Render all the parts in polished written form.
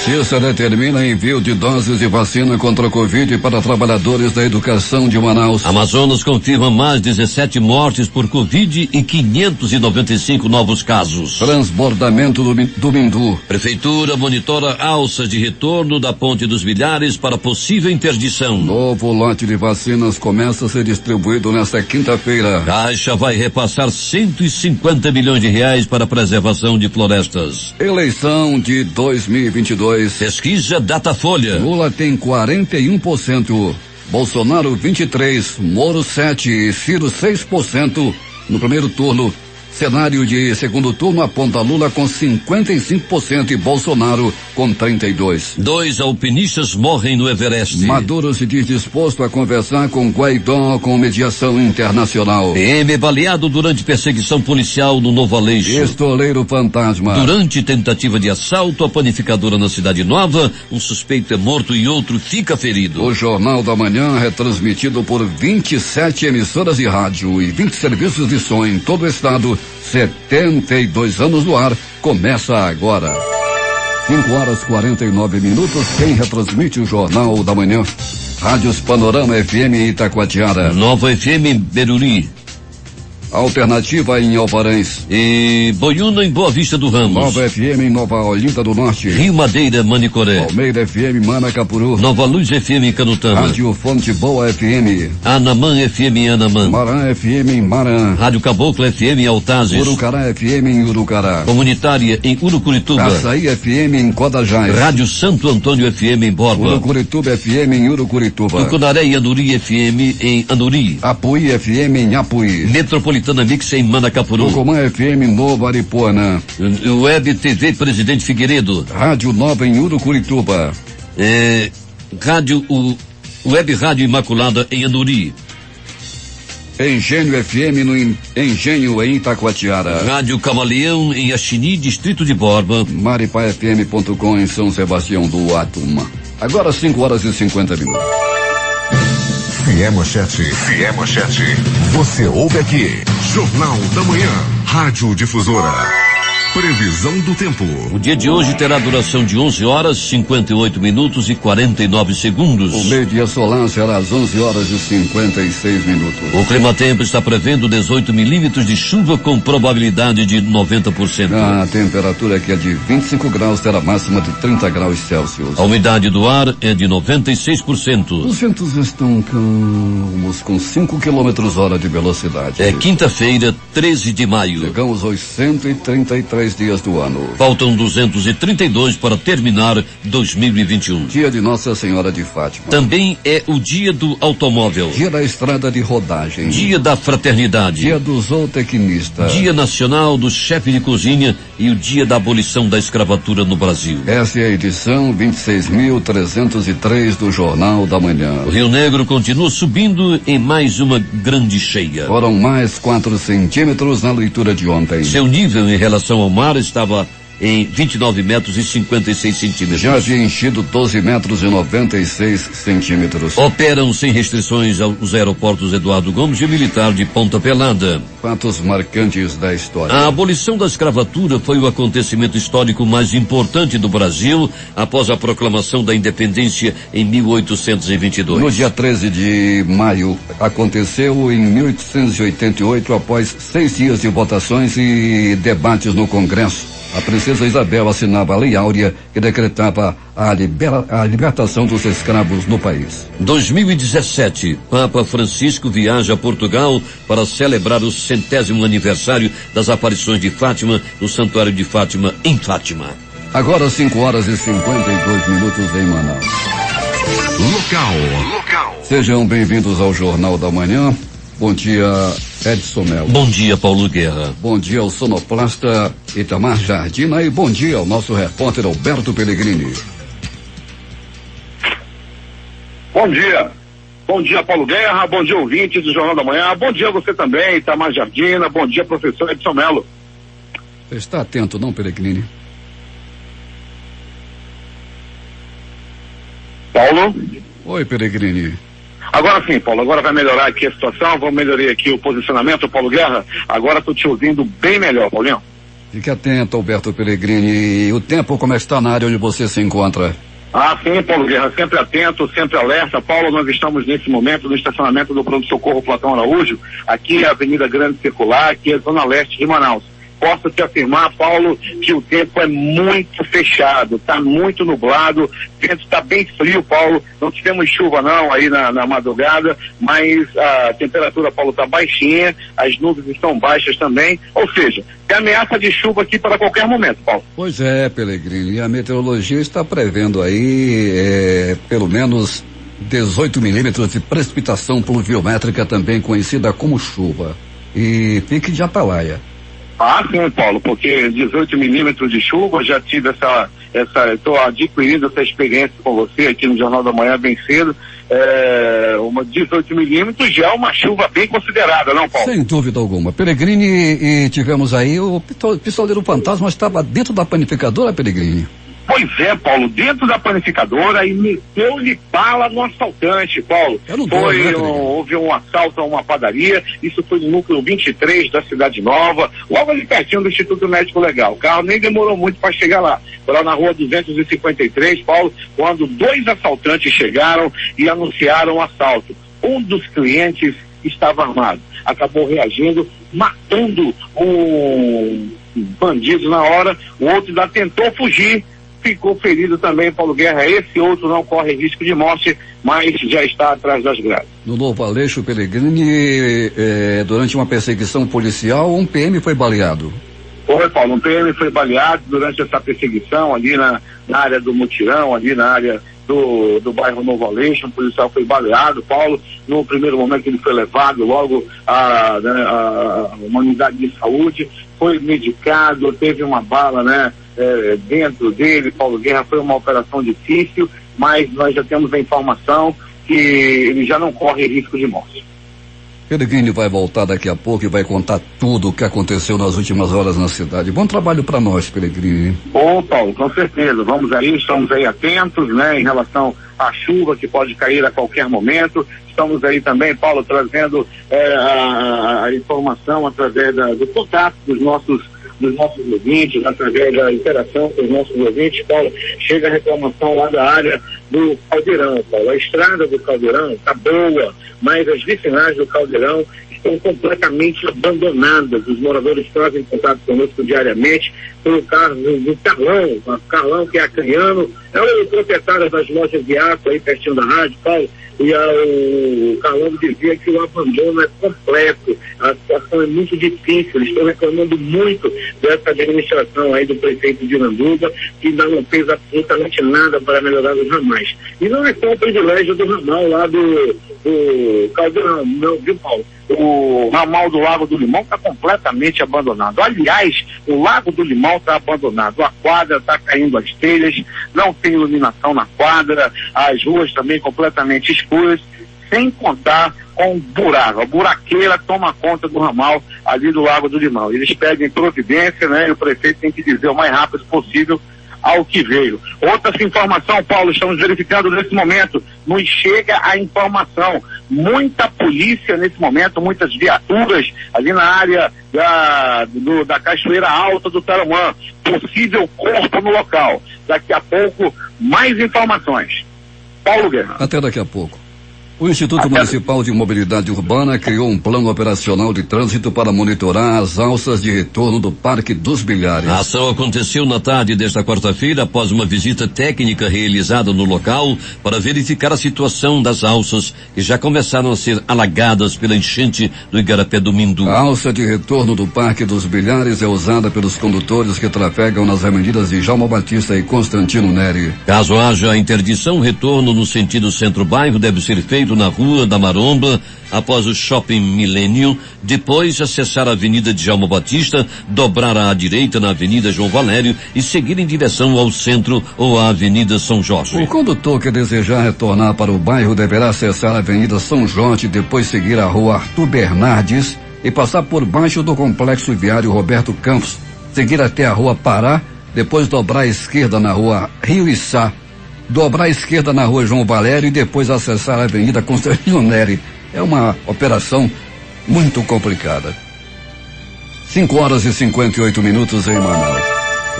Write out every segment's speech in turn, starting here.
Justiça determina envio de doses de vacina contra a Covid para trabalhadores da educação de Manaus. Amazonas confirma mais 17 mortes por Covid e 595 novos casos. Transbordamento do Mindu. Prefeitura monitora alças de retorno da Ponte dos Milhares para possível interdição. Novo lote de vacinas começa a ser distribuído nesta quinta-feira. Caixa vai repassar 150 milhões de reais para a preservação de florestas. Eleição de 2022. Pesquisa Datafolha. Lula tem 41%, Bolsonaro 23%, Moro 7% e Ciro 6% no primeiro turno. Cenário de segundo turno aponta Lula com 55% e Bolsonaro com 32%. 2 alpinistas morrem no Everest. Maduro se diz disposto a conversar com Guaidó com mediação internacional. PM baleado durante perseguição policial no Novo Aleixo. Estoleiro fantasma. Durante tentativa de assalto à panificadora na Cidade Nova, um suspeito é morto e outro fica ferido. O Jornal da Manhã é transmitido por 27 emissoras de rádio e 20 serviços de som em todo o estado. 72 anos no ar, começa agora. 5h49. Quem retransmite o Jornal da Manhã? Rádios Panorama FM Itacoatiara. Nova FM Beruri. Alternativa em Alvarães. E Boiúna em Boa Vista do Ramos. Nova FM em Nova Olinda do Norte. Rio Madeira, Manicoré. Almeida FM, Manacapuru. Nova Luz FM em Canutama. Rádio Fonte Boa FM. Anamã FM em Anamã. Marã FM em Marã. Rádio Caboclo FM em Altazes. Urucará FM em Urucará. Comunitária em Urucurituba. Açaí FM em Codajás. Rádio Santo Antônio FM em Borba. Urucurituba FM em Urucurituba. Tucunaré e Anuri FM em Anuri. Apuí FM em Apuí. Metropolitana Mix em Manacapuru. Tucumã FM Novo Aripuanã. Web TV Presidente Figueiredo. Rádio Nova em Urucurituba. Web Rádio Imaculada em Anuri. Engenho FM no Engenho em Itacoatiara. Rádio Camaleão em Axini, Distrito de Borba. MaripaFM.com em São Sebastião do Atuma. Agora 5h50. Se é manchete. Você ouve aqui. Jornal da Manhã. Rádio Difusora. Previsão do tempo. O dia de hoje terá duração de 11 horas, 58 minutos e 49 segundos. O meio-dia solar será às 11 horas e 56 minutos. O Climatempo está prevendo 18 milímetros de chuva com probabilidade de 90%. A temperatura aqui é de 25 graus, terá máxima de 30 graus Celsius. A umidade do ar é de 96%. Os ventos estão calmos com 5 km/h de velocidade. É quinta-feira, 13 de maio. Chegamos aos 133 dias do ano. Faltam 232 para terminar 2021. Dia de Nossa Senhora de Fátima. Também é o dia do automóvel. Dia da estrada de rodagem. Dia da fraternidade. Dia do zootecnista. Dia nacional do chefe de cozinha e o dia da abolição da escravatura no Brasil. Essa é a edição 26.303 do Jornal da Manhã. O Rio Negro continua subindo em mais uma grande cheia. Foram mais 4 centímetros na leitura de ontem. Seu nível em relação ao mar estava em 29 metros e 56 centímetros. Já havia enchido 12 metros e 96 centímetros. Operam sem restrições os aeroportos Eduardo Gomes e Militar de Ponta Pelada. Fatos marcantes da história. A abolição da escravatura foi o acontecimento histórico mais importante do Brasil após a proclamação da independência em 1822. No dia 13 de maio, aconteceu em 1888, após 6 dias de votações e debates no Congresso. A princesa Isabel assinava a Lei Áurea que decretava a libertação dos escravos no país. 2017, Papa Francisco viaja a Portugal para celebrar o 100º aniversário das aparições de Fátima no Santuário de Fátima, em Fátima. Agora 5h52 em Manaus. Local. Sejam bem-vindos ao Jornal da Manhã. Bom dia, Edson Melo. Bom dia, Paulo Guerra. Bom dia ao sonoplasta Itamar Jardina e bom dia ao nosso repórter Alberto Pellegrini. Bom dia. Bom dia, Paulo Guerra. Bom dia, ouvintes do Jornal da Manhã. Bom dia a você também, Itamar Jardina. Bom dia, professor Edson Melo. Você está atento, não, Pellegrini? Paulo? Oi, Pellegrini. Agora sim, Paulo, agora vai melhorar aqui a situação, vamos melhorar aqui o posicionamento, Paulo Guerra. Agora estou te ouvindo bem melhor, Paulinho. Fique atento, Alberto Pellegrini. E o tempo, como é que está na área onde você se encontra? Sim, Paulo Guerra, sempre atento, sempre alerta. Paulo, nós estamos nesse momento no estacionamento do Pronto-Socorro Platão Araújo, aqui é a Avenida Grande Circular, aqui é a Zona Leste de Manaus. Posso te afirmar, Paulo, que o tempo é muito fechado, está muito nublado, o vento está bem frio, Paulo, não tivemos chuva não aí na madrugada, mas a temperatura, Paulo, está baixinha, as nuvens estão baixas também, ou seja, tem ameaça de chuva aqui para qualquer momento, Paulo. Pois é, Pellegrini, a meteorologia está prevendo aí pelo menos 18 milímetros de precipitação pluviométrica, também conhecida como chuva. E fique de atalaia. Sim, Paulo, porque 18 milímetros de chuva, já tive estou adquirindo essa experiência com você aqui no Jornal da Manhã bem cedo, uma 18 milímetros já é uma chuva bem considerada, não, Paulo? Sem dúvida alguma. Pellegrini, e tivemos aí o pistoleiro fantasma estava dentro da panificadora, Pellegrini. Pois é, Paulo, dentro da panificadora e meteu-lhe bala no assaltante, Paulo. Houve um assalto a uma padaria, isso foi no núcleo 23 da Cidade Nova, logo ali pertinho do Instituto Médico Legal. O carro nem demorou muito para chegar lá. Foi lá na rua 253, Paulo, quando 2 assaltantes chegaram e anunciaram o assalto. Um dos clientes estava armado, acabou reagindo, matando um bandido na hora, o outro ainda tentou fugir, ficou ferido também, Paulo Guerra. Esse outro não corre risco de morte, mas já está atrás das grades. No Novo Aleixo, Pellegrini, durante uma perseguição policial, um PM foi baleado. Foi, Paulo, um PM foi baleado durante essa perseguição ali na área do Mutirão, ali na área do bairro Novo Aleixo. Um policial foi baleado, Paulo. No primeiro momento ele foi levado logo a uma unidade de saúde, foi medicado, teve uma bala, dentro dele, Paulo Guerra. Foi uma operação difícil, mas nós já temos a informação que ele já não corre risco de morte. Pellegrini vai voltar daqui a pouco e vai contar tudo o que aconteceu nas últimas horas na cidade. Bom trabalho para nós, Pellegrini. Bom, Paulo, com certeza. Estamos aí atentos, em relação à chuva que pode cair a qualquer momento. Estamos aí também, Paulo, trazendo a informação através do contato dos nossos ouvintes, através da interação com os nossos ouvintes. Paulo, chega a reclamação lá da área do Caldeirão, Paulo. A estrada do Caldeirão está boa, mas as vicinais do Caldeirão estão completamente abandonadas. Os moradores trazem contato conosco diariamente pelo caso do Carlão, que é acreano, é o proprietário das lojas de aço aí pertinho da rádio, Paulo. E o Carlão dizia que o abandono é completo, a situação é muito difícil. Eles estão reclamando muito dessa administração aí do prefeito de Iranduba, que não fez absolutamente nada para melhorar os ramais. E não é só o privilégio do ramal lá do Caldeirão, não, viu, Paulo? O ramal do Lago do Limão está completamente abandonado. Aliás, o Lago do Limão está abandonado. A quadra está caindo as telhas, não tem iluminação na quadra, as ruas também completamente escuras, sem contar com buraco. A buraqueira toma conta do ramal ali do Lago do Limão. Eles pedem providência, e o prefeito tem que dizer o mais rápido possível ao que veio. Outra informação, Paulo, estamos verificando nesse momento, nos chega a informação, muita polícia nesse momento, muitas viaturas ali na área da Cachoeira Alta do Tarumã, possível corpo no local. Daqui a pouco, mais informações. Paulo Guerra. Até daqui a pouco. O Instituto Municipal de Mobilidade Urbana criou um plano operacional de trânsito para monitorar as alças de retorno do Parque dos Bilhares. A ação aconteceu na tarde desta quarta-feira após uma visita técnica realizada no local para verificar a situação das alças que já começaram a ser alagadas pela enchente do Igarapé do Mindu. A alça de retorno do Parque dos Bilhares é usada pelos condutores que trafegam nas avenidas de Djalma Batista e Constantino Neri. Caso haja interdição, o retorno no sentido centro-bairro deve ser feito na Rua da Maromba, após o Shopping Millennium, depois acessar a Avenida Djalma Batista, dobrar à direita na Avenida João Valério e seguir em direção ao centro ou à Avenida São Jorge. O condutor que desejar retornar para o bairro deverá acessar a Avenida São Jorge, depois seguir a Rua Arthur Bernardes e passar por baixo do Complexo Viário Roberto Campos, seguir até a Rua Pará, depois dobrar à esquerda na Rua Rio Içá, dobrar à esquerda na Rua João Valério e depois acessar a Avenida Constantino Neri. É uma operação muito complicada. 5h58 em Manaus.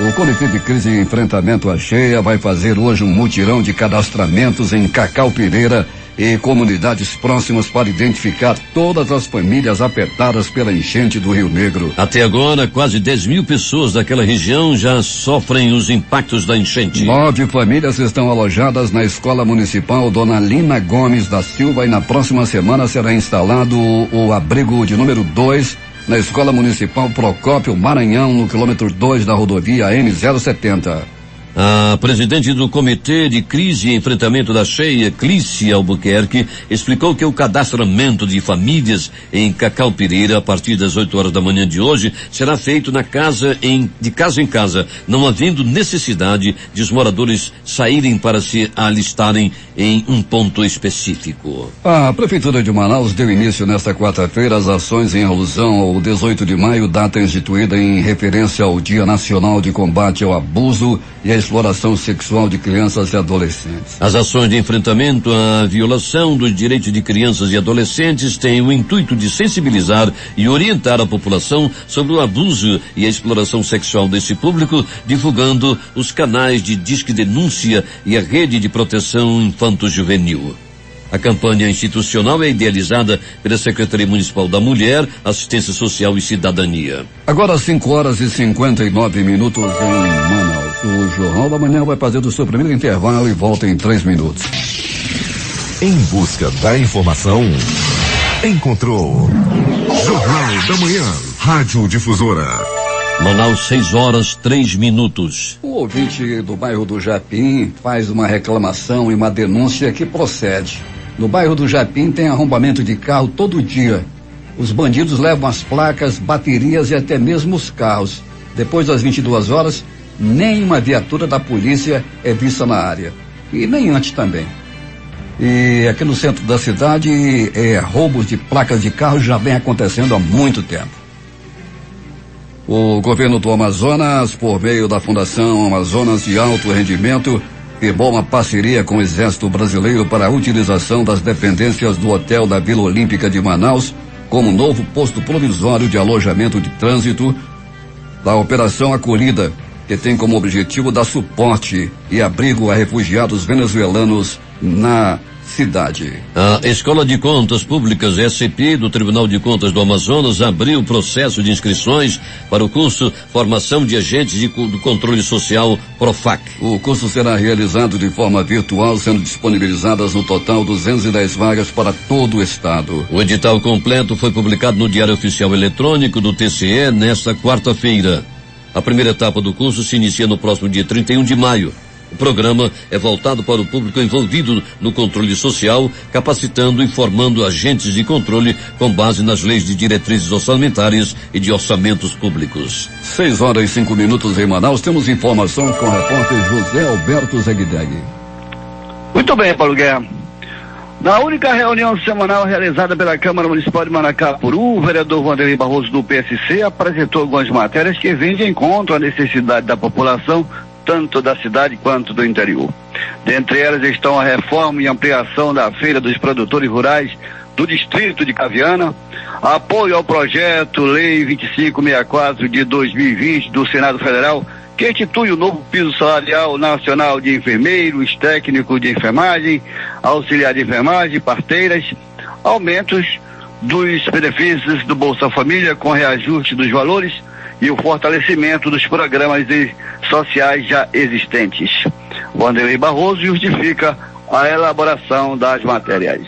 O Comitê de Crise e Enfrentamento à Cheia vai fazer hoje um mutirão de cadastramentos em Cacau Pireira e comunidades próximas para identificar todas as famílias afetadas pela enchente do Rio Negro. Até agora, quase 10.000 pessoas daquela região já sofrem os impactos da enchente. 9 famílias estão alojadas na Escola Municipal Dona Lina Gomes da Silva e na próxima semana será instalado o abrigo de número 2 na Escola Municipal Procópio Maranhão, no quilômetro 2 da rodovia M070. A presidente do Comitê de Crise e Enfrentamento da Cheia, Clícia Albuquerque, explicou que o cadastramento de famílias em Cacau Pireira, a partir das 8 horas da manhã de hoje, será feito de casa em casa, não havendo necessidade de os moradores saírem para se alistarem em um ponto específico. A Prefeitura de Manaus deu início nesta quarta-feira às ações em alusão ao 18 de maio, data instituída em referência ao Dia Nacional de Combate ao Abuso e à exploração sexual de crianças e adolescentes. As ações de enfrentamento à violação dos direitos de crianças e adolescentes têm o intuito de sensibilizar e orientar a população sobre o abuso e a exploração sexual desse público, divulgando os canais de disque denúncia e a rede de proteção infanto-juvenil. A campanha institucional é idealizada pela Secretaria Municipal da Mulher, Assistência Social e Cidadania. Agora 5h59 em Manaus. O Jornal da Manhã vai fazer o seu primeiro intervalo e volta em 3 minutos. Em busca da informação, encontrou Jornal da Manhã, Rádio Difusora. Manaus, 6h03. O ouvinte do bairro do Japim faz uma reclamação e uma denúncia que procede. No bairro do Japim tem arrombamento de carro todo dia. Os bandidos levam as placas, baterias e até mesmo os carros. Depois das 22 horas, nem uma viatura da polícia é vista na área. E nem antes também. E aqui no centro da cidade, roubos de placas de carro já vem acontecendo há muito tempo. O governo do Amazonas, por meio da Fundação Amazonas de Alto Rendimento, firmou uma parceria com o Exército Brasileiro para a utilização das dependências do Hotel da Vila Olímpica de Manaus como novo posto provisório de alojamento de trânsito da Operação Acolhida, que tem como objetivo dar suporte e abrigo a refugiados venezuelanos na cidade. A Escola de Contas Públicas SCP do Tribunal de Contas do Amazonas abriu o processo de inscrições para o curso Formação de Agentes do Controle Social Profac. O curso será realizado de forma virtual, sendo disponibilizadas no total 210 vagas para todo o estado. O edital completo foi publicado no Diário Oficial Eletrônico do TCE nesta quarta-feira. A primeira etapa do curso se inicia no próximo dia 31 de maio. O programa é voltado para o público envolvido no controle social, capacitando e formando agentes de controle com base nas leis de diretrizes orçamentárias e de orçamentos públicos. 6h05 em Manaus. Temos informação com o repórter José Alberto Zegdeg. Muito bem, Paulo Guerra. Na única reunião semanal realizada pela Câmara Municipal de Manacapuru, o vereador Vanderlei Barroso do PSC apresentou algumas matérias que vêm de encontro à necessidade da população, tanto da cidade quanto do interior. Dentre elas estão a reforma e ampliação da Feira dos Produtores Rurais do Distrito de Caviana, apoio ao projeto Lei 2564 de 2020 do Senado Federal, que institui o novo piso salarial nacional de enfermeiros, técnicos de enfermagem, auxiliar de enfermagem, parteiras, aumentos dos benefícios do Bolsa Família com reajuste dos valores e o fortalecimento dos programas sociais já existentes. Vanderlei Barroso justifica a elaboração das matérias.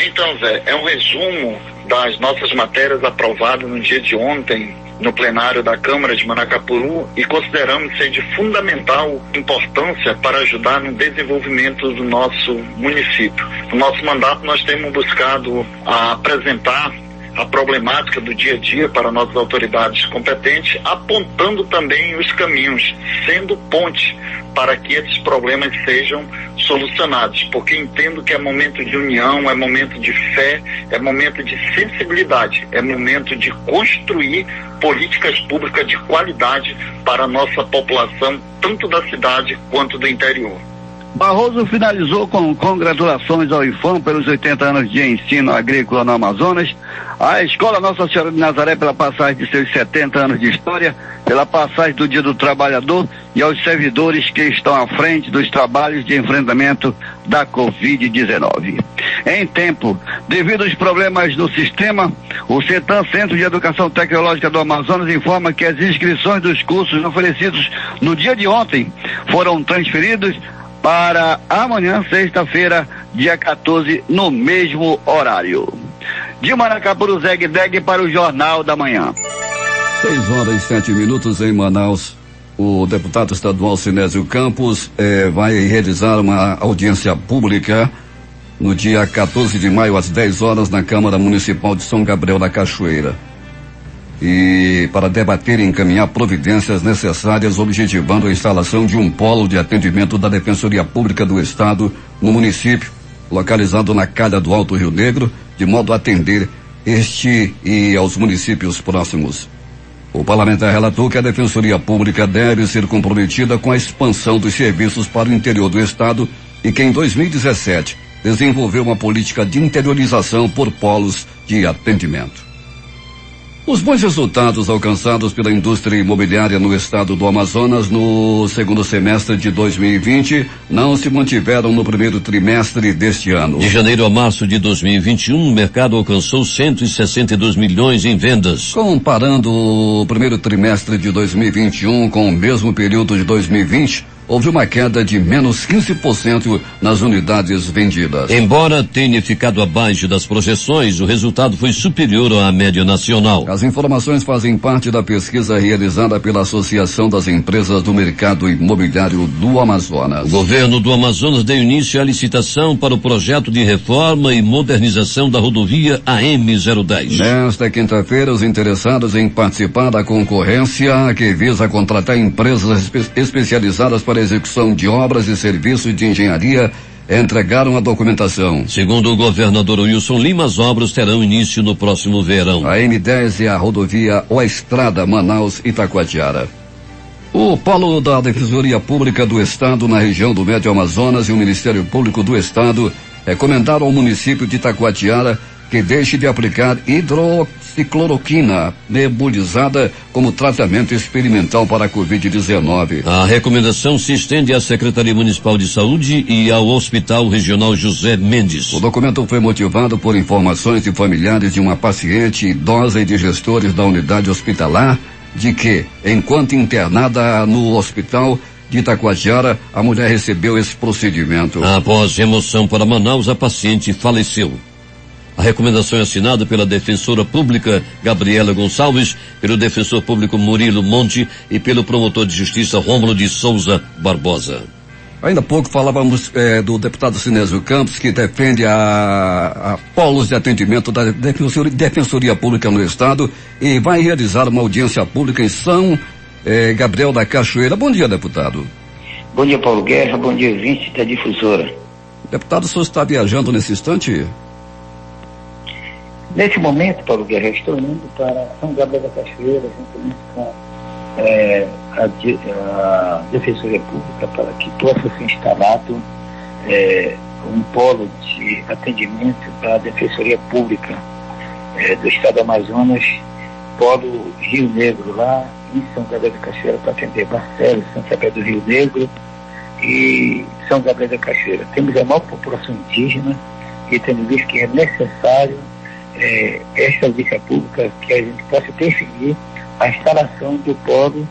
Então, Zé, é um resumo das nossas matérias aprovadas no dia de ontem no plenário da Câmara de Manacapuru e consideramos ser de fundamental importância para ajudar no desenvolvimento do nosso município. No nosso mandato nós temos buscado apresentar a problemática do dia a dia para nossas autoridades competentes, apontando também os caminhos, sendo ponte para que esses problemas sejam solucionados, porque entendo que é momento de união, é momento de fé, é momento de sensibilidade, é momento de construir políticas públicas de qualidade para a nossa população, tanto da cidade quanto do interior. Barroso finalizou com congratulações ao IFAM pelos 80 anos de ensino agrícola no Amazonas, à Escola Nossa Senhora de Nazaré pela passagem de seus 70 anos de história, pela passagem do Dia do Trabalhador e aos servidores que estão à frente dos trabalhos de enfrentamento da Covid-19. Em tempo, devido aos problemas no sistema, o CETAM, Centro de Educação Tecnológica do Amazonas, informa que as inscrições dos cursos oferecidos no dia de ontem foram transferidos para amanhã, sexta-feira, dia 14, no mesmo horário. De Manacapuru, Zeg para o Jornal da Manhã. 6h07 em Manaus. O deputado estadual Sinésio Campos vai realizar uma audiência pública no dia 14 de maio, às 10 horas, na Câmara Municipal de São Gabriel da Cachoeira. E para debater e encaminhar providências necessárias, objetivando a instalação de um polo de atendimento da Defensoria Pública do Estado no município, localizado na calha do Alto Rio Negro, de modo a atender este e aos municípios próximos. O parlamentar relatou que a Defensoria Pública deve ser comprometida com a expansão dos serviços para o interior do Estado e que em 2017 desenvolveu uma política de interiorização por polos de atendimento. Os bons resultados alcançados pela indústria imobiliária no estado do Amazonas no segundo semestre de 2020 não se mantiveram no primeiro trimestre deste ano. De janeiro a março de 2021, o mercado alcançou 162 milhões em vendas. Comparando o primeiro trimestre de 2021 com o mesmo período de 2020, houve uma queda de menos 15% nas unidades vendidas. Embora tenha ficado abaixo das projeções, o resultado foi superior à média nacional. As informações fazem parte da pesquisa realizada pela Associação das Empresas do Mercado Imobiliário do Amazonas. O governo do Amazonas deu início à licitação para o projeto de reforma e modernização da rodovia AM010. Nesta quinta-feira, os interessados em participar da concorrência, que visa contratar empresas especializadas para a execução de obras e serviços de engenharia, entregaram a documentação. Segundo o governador Wilson Lima, as obras terão início no próximo verão. A M10 é a rodovia ou a estrada Manaus-Itacoatiara. O polo da Defensoria Pública do Estado na região do Médio Amazonas e o Ministério Público do Estado recomendaram ao município de Itacoatiara que deixe de aplicar hidroxicloroquina nebulizada como tratamento experimental para a Covid-19. A recomendação se estende à Secretaria Municipal de Saúde e ao Hospital Regional José Mendes. O documento foi motivado por informações de familiares de uma paciente idosa e de gestores da unidade hospitalar de que, enquanto internada no hospital de Itacoatiara, a mulher recebeu esse procedimento. Após remoção para Manaus, a paciente faleceu. A recomendação é assinada pela defensora pública Gabriela Gonçalves, pelo defensor público Murilo Monte e pelo promotor de justiça Rômulo de Souza Barbosa. Ainda há pouco falávamos do deputado Sinésio Campos, que defende a polos de atendimento da Defensoria Pública no Estado e vai realizar uma audiência pública em São Gabriel da Cachoeira. Bom dia, deputado. Bom dia, Paulo Guerra. Bom dia, ouvinte da Difusora. Deputado, o senhor está viajando nesse instante? Nesse momento, Paulo Guerra, eu estou indo para São Gabriel da Cachoeira, juntamente com a Defensoria Pública, para que possa ser instalado um polo de atendimento da Defensoria Pública do Estado do Amazonas, polo Rio Negro, lá em São Gabriel da Cachoeira, para atender Barcelos, São Gabriel do Rio Negro e São Gabriel da Cachoeira. Temos a maior população indígena e temos visto que é necessário esta audiência pública, que a gente possa definir a instalação do polo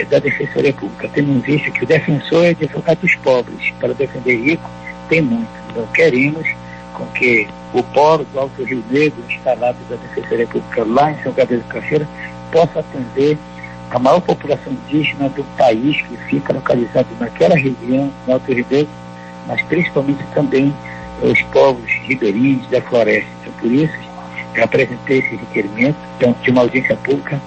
da Defensoria Pública, tendo em vista que o defensor é advogado dos pobres, para defender rico tem muito. Então queremos com que o polo do Alto Rio Negro, instalado da Defensoria Pública lá em São Gabriel da Cachoeira, possa atender a maior população indígena do país, que fica localizado naquela região, no Alto Rio Negro, mas principalmente também os povos ribeirinhos da floresta. Então, por isso, eu apresentei esse requerimento de uma audiência pública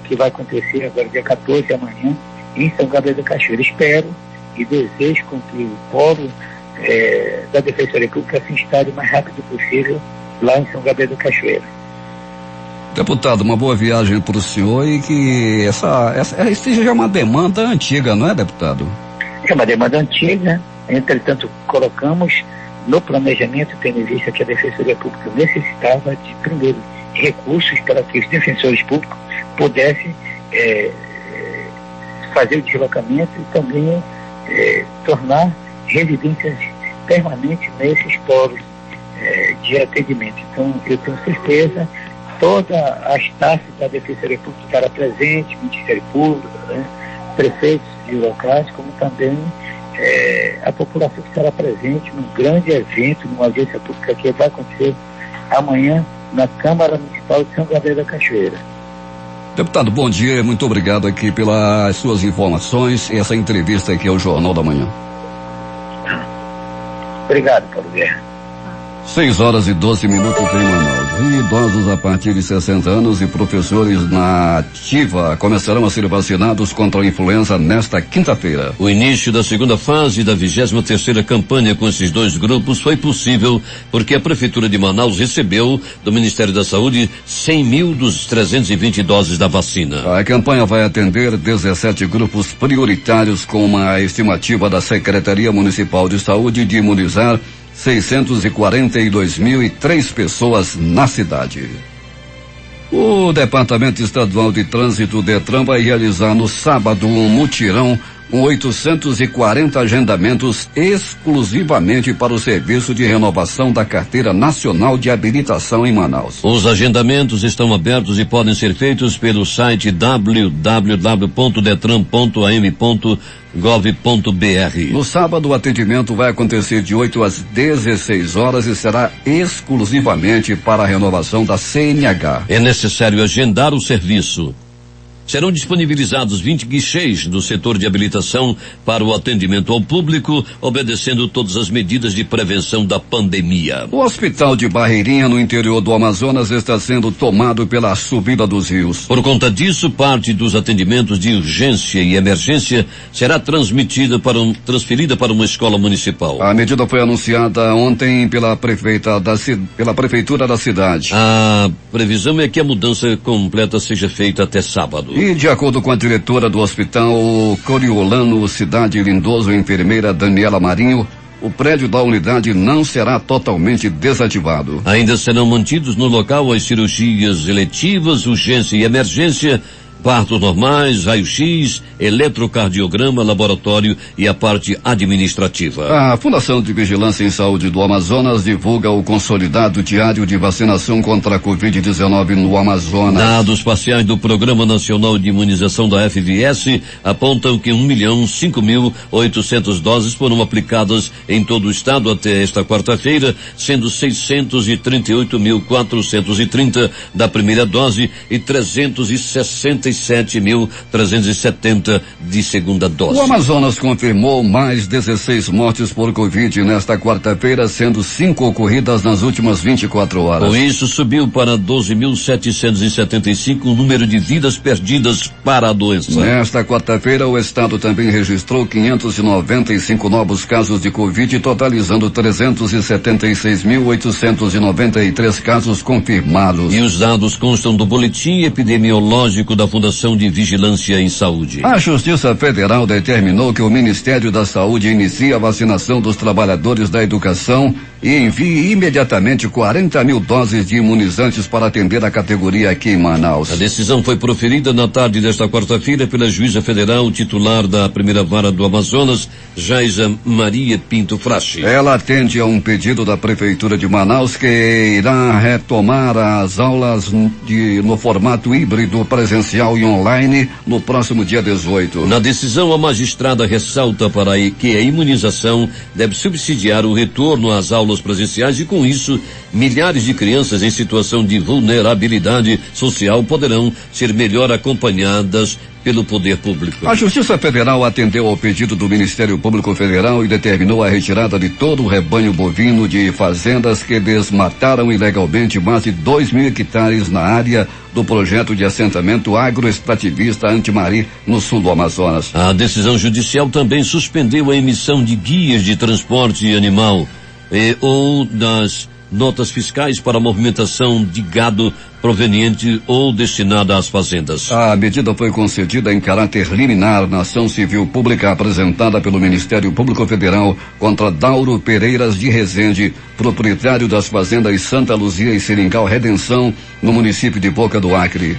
que vai acontecer agora dia 14, amanhã, em São Gabriel da Cachoeira. Espero e desejo com que o polo da Defensoria Pública se instale o mais rápido possível lá em São Gabriel da Cachoeira. Deputado, uma boa viagem para o senhor e que essa seja uma demanda antiga, não é, deputado? Essa é uma demanda antiga, entretanto, colocamos no planejamento, tendo em vista que a Defensoria Pública necessitava de, primeiro, recursos para que os defensores públicos pudessem fazer o deslocamento e também tornar residências permanentes nesses polos de atendimento. Então, eu tenho certeza, toda a staff da Defensoria Pública estará presente, Ministério Público, né, prefeitos de locais, como também a população que estará presente num grande evento, numa audiência pública que vai acontecer amanhã na Câmara Municipal de São Gabriel da Cachoeira. Deputado, bom dia, muito obrigado aqui pelas suas informações e essa entrevista aqui ao Jornal da Manhã. Obrigado, Paulo Guerra. 6h12 em Manaus. Idosos a partir de 60 anos e professores na ativa começarão a ser vacinados contra a influenza nesta quinta-feira. O início da segunda fase da 23ª campanha com esses dois grupos foi possível porque a Prefeitura de Manaus recebeu do Ministério da Saúde 100.000 dos 320 doses da vacina. A campanha vai atender 17 grupos prioritários com uma estimativa da Secretaria Municipal de Saúde de imunizar 642.003 pessoas na cidade. O Departamento Estadual de Trânsito, DETRAN, vai realizar no sábado um mutirão com 840 agendamentos exclusivamente para o serviço de renovação da Carteira Nacional de Habilitação em Manaus. Os agendamentos estão abertos e podem ser feitos pelo site www.detran.am.gov.br. No sábado, o atendimento vai acontecer de 8 às 16 horas e será exclusivamente para a renovação da CNH. É necessário agendar o serviço. Serão disponibilizados 20 guichês do setor de habilitação para o atendimento ao público, obedecendo todas as medidas de prevenção da pandemia. O Hospital de Barreirinha, no interior do Amazonas, está sendo tomado pela subida dos rios. Por conta disso, parte dos atendimentos de urgência e emergência será transferida para uma escola municipal. A medida foi anunciada ontem pela Prefeitura da cidade. A previsão é que a mudança completa seja feita até sábado. E de acordo com a diretora do Hospital Coriolano Cidade Lindoso, enfermeira Daniela Marinho, o prédio da unidade não será totalmente desativado. Ainda serão mantidos no local as cirurgias eletivas, urgência e emergência, partos normais, raio-x, eletrocardiograma, laboratório e a parte administrativa. A Fundação de Vigilância em Saúde do Amazonas divulga o consolidado diário de vacinação contra a Covid-19 no Amazonas. Dados parciais do Programa Nacional de Imunização da FVS apontam que 1.005.800 doses foram aplicadas em todo o estado até esta quarta-feira, sendo 638.430 da primeira dose e 367.370 de segunda dose. O Amazonas confirmou mais 16 mortes por Covid nesta quarta-feira, sendo 5 ocorridas nas últimas 24 horas. Com isso, subiu para 12.775 o número de vidas perdidas para a doença. Nesta quarta-feira, o estado também registrou 595 novos casos de Covid, totalizando 376.893 casos confirmados. E os dados constam do boletim epidemiológico da Fundação de Vigilância em Saúde. A Justiça Federal determinou que o Ministério da Saúde inicie a vacinação dos trabalhadores da educação e envie imediatamente 40.000 doses de imunizantes para atender a categoria aqui em Manaus. A decisão foi proferida na tarde desta quarta-feira pela juíza federal titular da primeira vara do Amazonas, Jaisa Maria Pinto Frache. Ela atende a um pedido da Prefeitura de Manaus que irá retomar as aulas no formato híbrido, presencial e online no próximo dia 18. Na decisão, a magistrada ressalta para que a imunização deve subsidiar o retorno às aulas presenciais e, com isso, milhares de crianças em situação de vulnerabilidade social poderão ser melhor acompanhadas pelo poder público. A Justiça Federal atendeu ao pedido do Ministério Público Federal e determinou a retirada de todo o rebanho bovino de fazendas que desmataram ilegalmente mais de 2.000 hectares na área do projeto de assentamento agroextrativista Antimari, no sul do Amazonas. A decisão judicial também suspendeu a emissão de guias de transporte animal ou das notas fiscais para a movimentação de gado proveniente ou destinada às fazendas. A medida foi concedida em caráter liminar na ação civil pública apresentada pelo Ministério Público Federal contra Dauro Pereiras de Rezende, proprietário das fazendas Santa Luzia e Seringal Redenção, no município de Boca do Acre.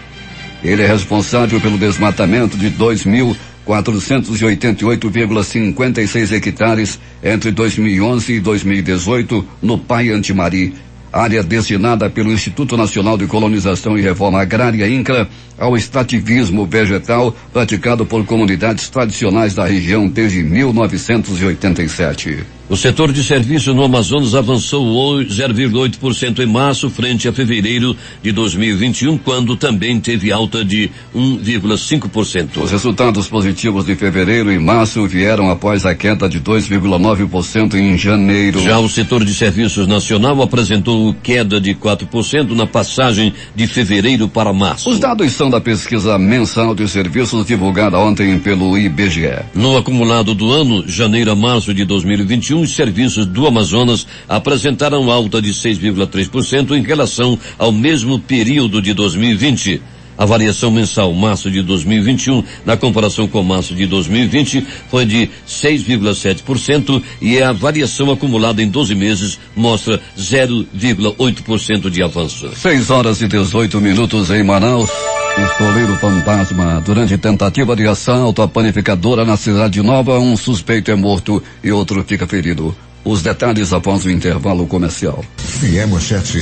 Ele é responsável pelo desmatamento de 2.488,56 hectares entre 2011 e 2018 no Pai Antimari, área destinada pelo Instituto Nacional de Colonização e Reforma Agrária, INCRA, ao extrativismo vegetal praticado por comunidades tradicionais da região desde 1987. O setor de serviços no Amazonas avançou 0,8% em março frente a fevereiro de 2021, quando também teve alta de 1,5%. Os resultados positivos de fevereiro e março vieram após a queda de 2,9% em janeiro. Já o setor de serviços nacional apresentou queda de 4% na passagem de fevereiro para março. Os dados são da pesquisa mensal de serviços divulgada ontem pelo IBGE. No acumulado do ano, janeiro a março de 2021, os serviços do Amazonas apresentaram alta de 6,3% em relação ao mesmo período de 2020. A variação mensal março de 2021, na comparação com março de 2020, foi de 6,7% e a variação acumulada em 12 meses mostra 0,8% de avanço. 6h18 em Manaus. Pistoleiro fantasma. Durante tentativa de assalto à panificadora na Cidade Nova, um suspeito é morto e outro fica ferido. Os detalhes após o intervalo comercial. Se é manchete,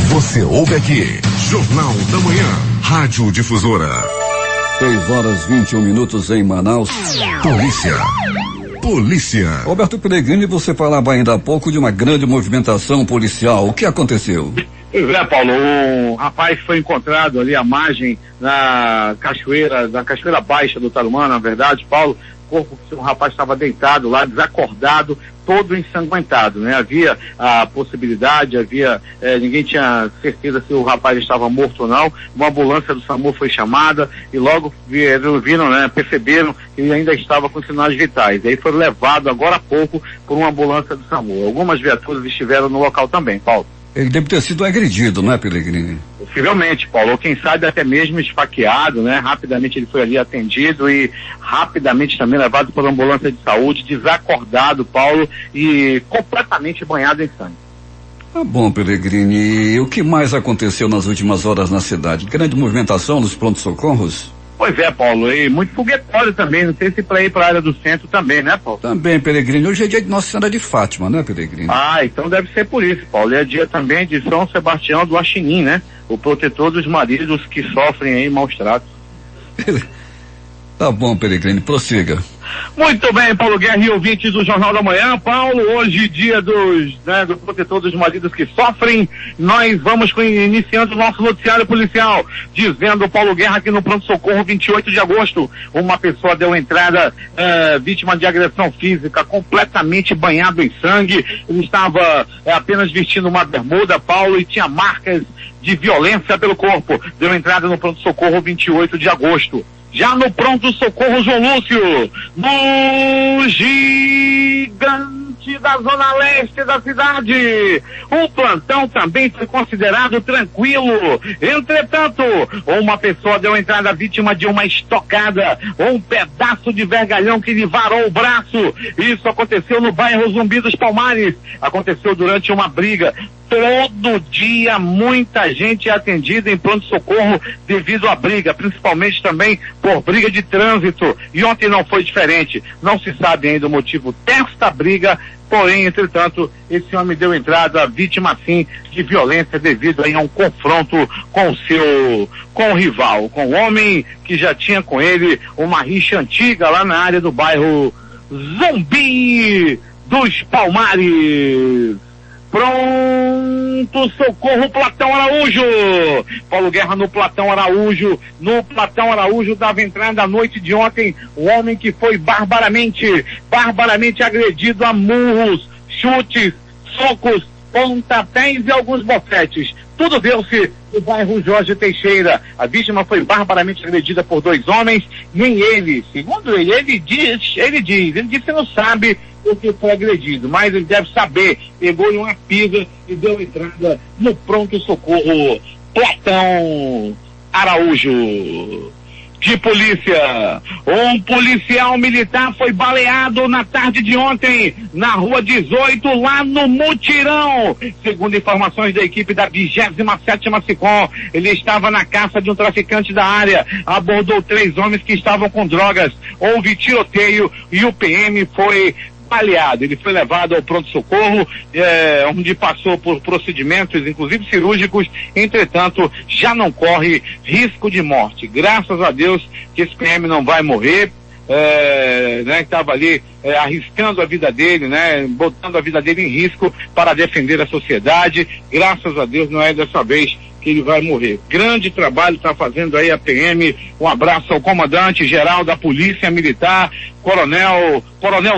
você ouve aqui. Jornal da Manhã, Rádio Difusora. 6h21 em Manaus. Polícia. Roberto Pellegrini, você falava ainda há pouco de uma grande movimentação policial. O que aconteceu? Pois é, Paulo, um rapaz foi encontrado ali à margem da cachoeira baixa do Tarumã, na verdade, Paulo. O corpo de um rapaz estava deitado lá, desacordado, todo ensanguentado, né? Havia a possibilidade, ninguém tinha certeza se o rapaz estava morto ou não. Uma ambulância do SAMU foi chamada e logo viram, né? Perceberam que ele ainda estava com sinais vitais. E aí foi levado agora há pouco por uma ambulância do SAMU. Algumas viaturas estiveram no local também, Paulo. Ele deve ter sido agredido, não é, Pellegrini? Possivelmente, Paulo, ou quem sabe até mesmo esfaqueado, né? Rapidamente ele foi ali atendido e rapidamente também levado por ambulância de saúde, desacordado, Paulo, e completamente banhado em sangue. Tá bom, Pellegrini. E o que mais aconteceu nas últimas horas na cidade? Grande movimentação nos prontos-socorros? Pois é, Paulo, e muito foguetório também, não sei se para ir para a área do centro também, né, Paulo? Também, Pellegrini. Hoje é dia de Nossa Senhora de Fátima, né, Pellegrini? Ah, então deve ser por isso, Paulo. E é dia também de São Sebastião do Axinim, né? O protetor dos maridos que sofrem aí maus tratos. Tá bom, Pellegrini, prossiga. Muito bem, Paulo Guerra e ouvintes do Jornal da Manhã. Paulo, hoje dia do protetor dos maridos que sofrem, nós vamos iniciando o nosso noticiário policial, dizendo, Paulo Guerra, aqui no pronto-socorro, 28 de agosto, uma pessoa deu entrada, vítima de agressão física, completamente banhado em sangue. Ele estava apenas vestindo uma bermuda, Paulo, e tinha marcas de violência pelo corpo. Deu entrada no pronto-socorro, 28 de agosto. Já no pronto-socorro João Lúcio, no gigante da zona leste da cidade, o plantão também foi considerado tranquilo. Entretanto, uma pessoa deu entrada vítima de uma estocada, um pedaço de vergalhão que lhe varou o braço. Isso aconteceu no bairro Zumbi dos Palmares, aconteceu durante uma briga. Todo dia muita gente é atendida em pronto-socorro devido à briga, principalmente também por briga de trânsito. E ontem não foi diferente. Não se sabe ainda o motivo desta briga, porém, entretanto, esse homem deu entrada vítima, sim, de violência devido aí a um confronto com o rival, com o homem que já tinha com ele uma rixa antiga lá na área do bairro Zumbi dos Palmares. Pronto, socorro, Platão Araújo. Paulo Guerra no Platão Araújo. No Platão Araújo dava entrada à noite de ontem um homem que foi barbaramente agredido a murros, chutes, socos, pontapés e alguns bofetes. Tudo deu-se no bairro Jorge Teixeira. A vítima foi barbaramente agredida por dois homens, nem ele, segundo ele diz que não sabe porque foi agredido, mas ele deve saber, pegou em uma pisa e deu entrada no pronto-socorro Platão Araújo. De polícia, um policial militar foi baleado na tarde de ontem, na rua 18, lá no Mutirão. Segundo informações da equipe da 27ª SICOM, ele estava na caça de um traficante da área, abordou 3 homens que estavam com drogas, houve tiroteio e o PM foi baleado. Ele foi levado ao pronto-socorro, onde passou por procedimentos, inclusive cirúrgicos, entretanto, já não corre risco de morte. Graças a Deus que esse PM não vai morrer, que estava ali arriscando a vida dele, botando a vida dele em risco para defender a sociedade. Graças a Deus não é dessa vez que ele vai morrer. Grande trabalho está fazendo aí a PM. Um abraço ao comandante geral da Polícia Militar, Coronel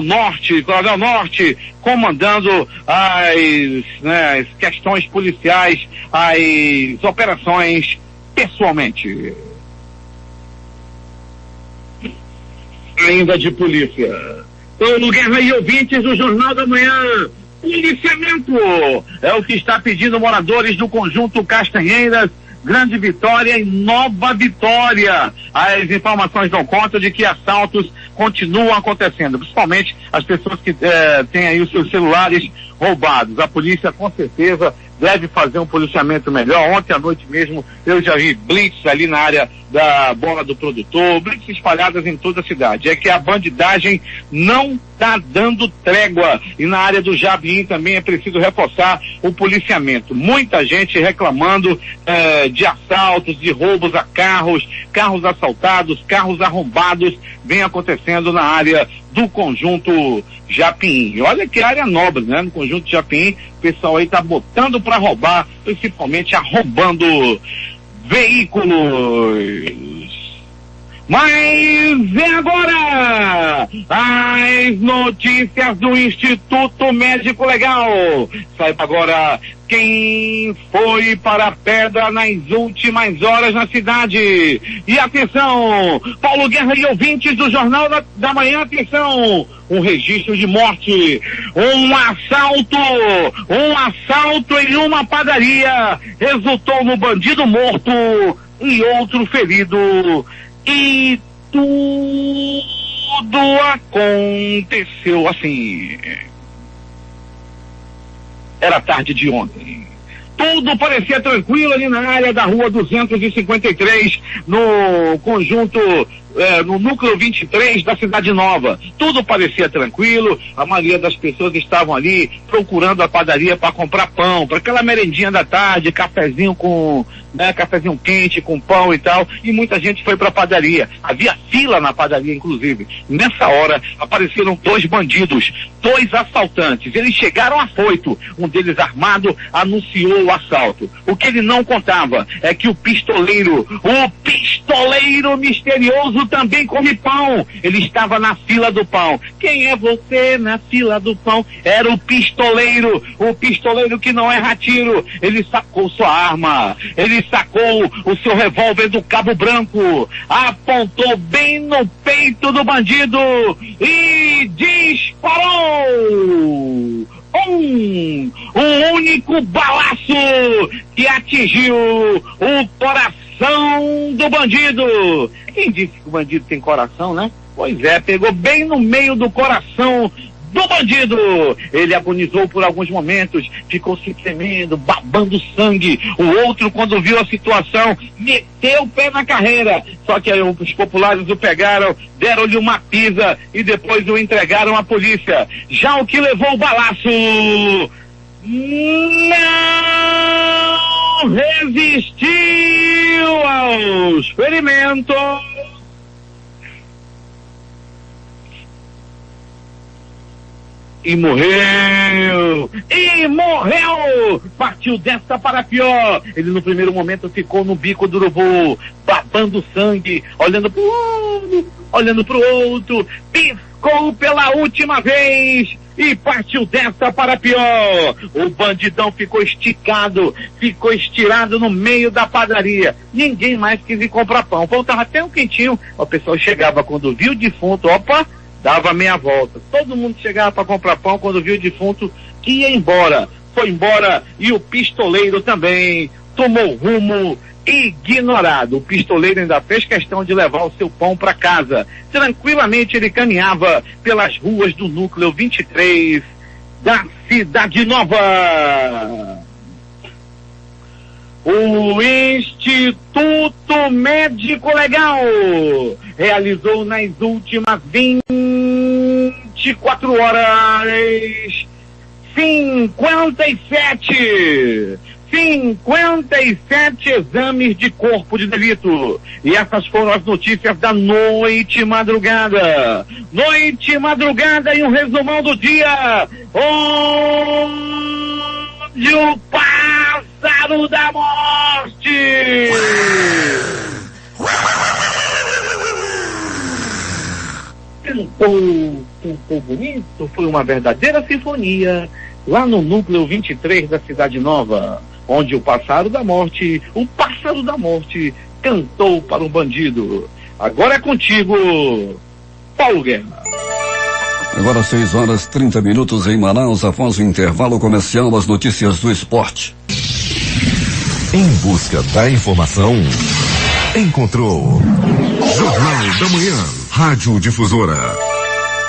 Norte, comandando as questões policiais, as operações pessoalmente. Ainda de polícia. Paulo Guerra e ouvintes do Jornal da Manhã. Policiamento é o que está pedindo moradores do conjunto Castanheiras, Grande Vitória e Nova Vitória. As informações dão conta de que assaltos continuam acontecendo, principalmente as pessoas que têm aí os seus celulares roubados. A polícia com certeza deve fazer um policiamento melhor. Ontem à noite mesmo eu já vi blitz ali na área da Bola do Produtor, blitz espalhadas em toda a cidade. É que a bandidagem não está dando trégua, e na área do Jabim também é preciso reforçar o policiamento. Muita gente reclamando de assaltos, de roubos a carros assaltados, carros arrombados, vem acontecendo na área do conjunto Japim. Olha que área nobre, no conjunto Japim, o pessoal aí tá botando para roubar, principalmente arrombando veículos. Mas é agora as notícias do Instituto Médico Legal. Saiba agora quem foi para a pedra nas últimas horas na cidade. E atenção, Paulo Guerra e ouvintes do Jornal da Manhã, atenção, um registro de morte, um assalto em uma padaria, resultou no bandido morto e outro ferido. E tudo aconteceu assim. Era tarde de ontem. Tudo parecia tranquilo ali na área da rua 253, no conjunto, no núcleo 23 da Cidade Nova. Tudo parecia tranquilo, a maioria das pessoas estavam ali procurando a padaria para comprar pão, para aquela merendinha da tarde, cafezinho cafezinho quente com pão e tal, e muita gente foi para a padaria. Havia fila na padaria, inclusive. Nessa hora apareceram 2 bandidos, 2 assaltantes. Eles chegaram afoito, um deles armado anunciou o assalto. O que ele não contava é que o pistoleiro misterioso também come pão. Ele estava na fila do pão. Quem é você na fila do pão? Era o pistoleiro que não é ratiro. Ele sacou sua arma, ele sacou o seu revólver do Cabo Branco, apontou bem no peito do bandido e disparou um único balaço que atingiu o coração do bandido. Quem disse que o bandido tem coração, né? Pois é, pegou bem no meio do coração do bandido. Ele agonizou por alguns momentos, ficou se tremendo, babando sangue. O outro, quando viu a situação, meteu o pé na carreira. Só que aí os populares o pegaram, deram-lhe uma pisa e depois o entregaram à polícia. Já o que levou o balaço não resistiu aos ferimentos e morreu! Partiu desta para pior. Ele no primeiro momento ficou no bico do urubu, babando sangue, olhando para um lado, olhando para o outro, piscou pela última vez e partiu desta para pior. O bandidão ficou esticado, ficou estirado no meio da padaria. Ninguém mais quis ir comprar pão. O pão estava até um quentinho. O pessoal chegava quando viu o defunto, opa, dava meia volta. Todo mundo chegava para comprar pão quando viu o defunto que ia embora. Foi embora e o pistoleiro também tomou rumo ignorado. O pistoleiro ainda fez questão de levar o seu pão para casa. Tranquilamente ele caminhava pelas ruas do núcleo 23 da Cidade Nova. O Instituto Médico Legal realizou nas últimas 24 horas 57 exames de corpo de delito. E essas foram as notícias da noite e madrugada. Noite e madrugada e um resumão do dia. Onde o pássaro da morte cantou bonito, foi uma verdadeira sinfonia lá no núcleo 23 da Cidade Nova, onde o pássaro da morte cantou para um bandido. Agora é contigo, Paulo Guerra. Agora 6h30 em Manaus, após o intervalo comercial, as notícias do esporte. Em busca da informação, encontrou Jornal da Manhã, Rádio Difusora.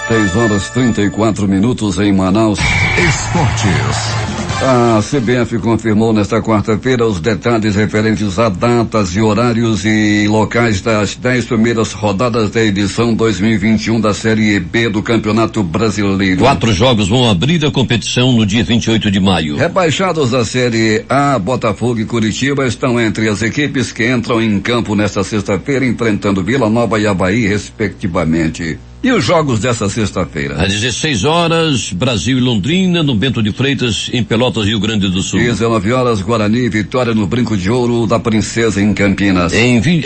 6h34 em Manaus. Esportes. A CBF confirmou nesta quarta-feira os detalhes referentes a datas e horários e locais das 10 primeiras rodadas da edição 2021 da Série B do Campeonato Brasileiro. 4 jogos vão abrir a competição no dia 28 de maio. Rebaixados da Série A, Botafogo e Curitiba estão entre as equipes que entram em campo nesta sexta-feira, enfrentando Vila Nova e Avaí, respectivamente. E os jogos dessa sexta-feira? Às 16 horas, Brasil e Londrina, no Bento de Freitas, em Pelotas, Rio Grande do Sul. 19 horas, Guarani e Vitória no Brinco de Ouro da Princesa, em Campinas.